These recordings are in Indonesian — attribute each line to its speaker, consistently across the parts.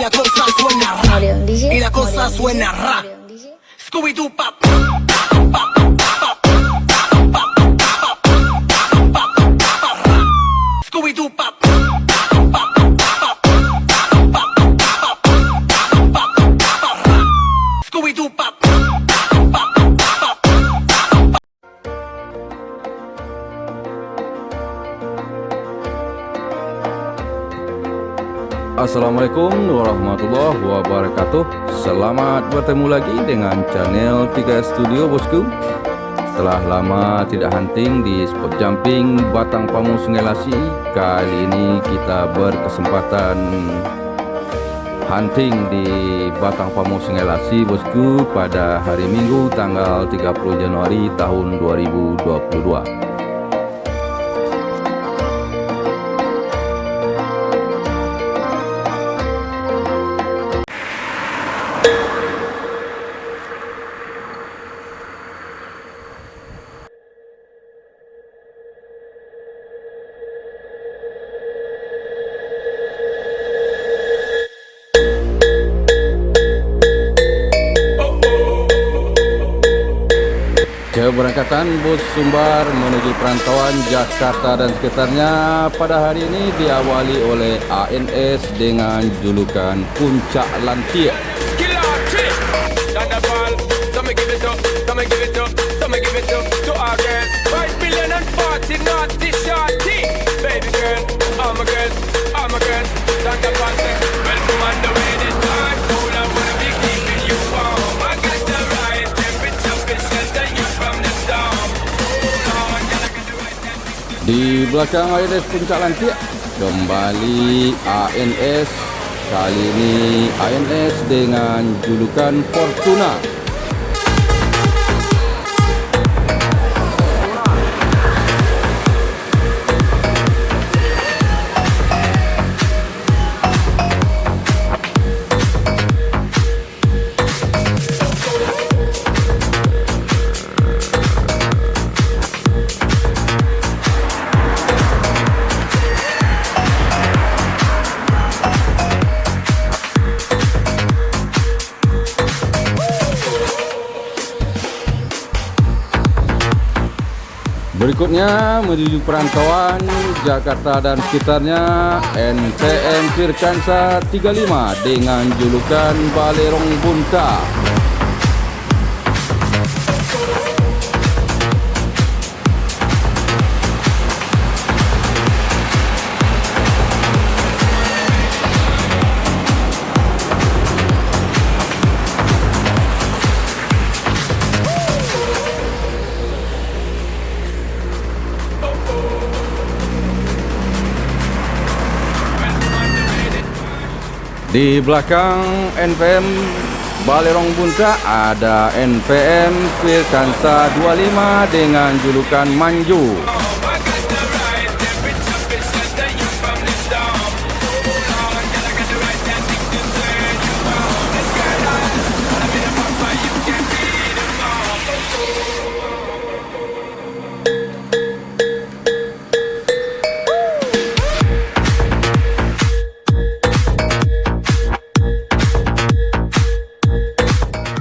Speaker 1: la cosa suena ra, y la cosa suena ra. Scooby-Doo pop. Scooby-Doo pop. Scooby-Doo pop.
Speaker 2: Assalamualaikum warahmatullahi wabarakatuh. Selamat bertemu lagi dengan channel 3 Studio bosku. Setelah lama tidak hunting di spot jumping Batang Pamu Sungai Lasi, kali ini kita berkesempatan hunting di Batang Pamu Sungai Lasi bosku pada hari Minggu tanggal 30 Januari tahun 2022. Keberangkatan bus Sumbar menuju perantauan Jakarta dan sekitarnya pada hari ini diawali oleh ANS dengan julukan Puncak Lantia. Di belakang ANS Puncak Lantia kembali ANS, kali ini ANS dengan julukan Fortuna. Berikutnya menuju perantauan Jakarta dan sekitarnya NPM Firkansa 35 dengan julukan Balerong Bunta. Di belakang NPM Balerong Bunta ada NPM Firkansa 25 dengan julukan Manju.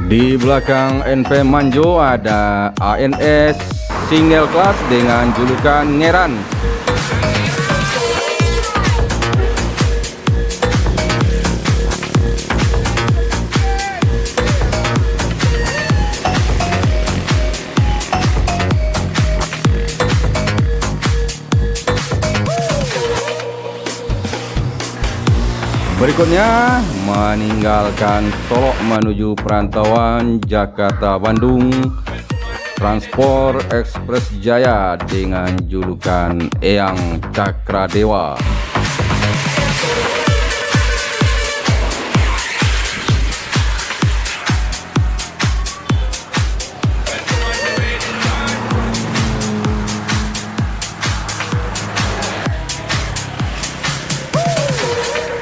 Speaker 2: Di belakang NPM Manjo ada ANS Single Class dengan julukan Ngeran. Berikutnya meninggalkan Solok menuju perantauan Jakarta Bandung, Transport Express Jaya dengan julukan Eyang Cakradewa.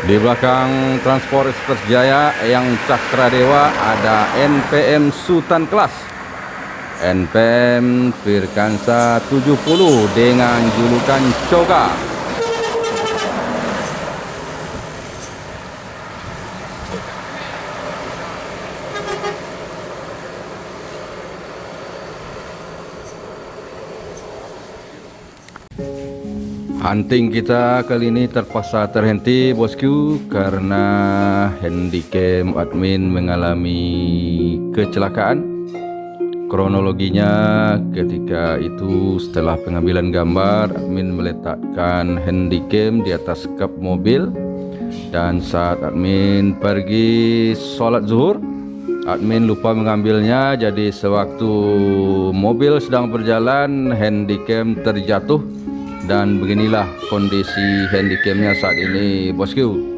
Speaker 2: Di belakang Transport Express Jaya yang Cakradewa ada NPM Sultan Kelas, NPM Firkansa 70 dengan julukan Coga. Hunting kita kali ini terpaksa terhenti bosku karena handycam admin mengalami kecelakaan. Kronologinya ketika itu setelah pengambilan gambar, admin meletakkan handycam di atas kap mobil, dan saat admin pergi sholat zuhur, admin lupa mengambilnya. Jadi sewaktu mobil sedang berjalan, handycam terjatuh, dan beginilah kondisi handycamnya saat ini bosku.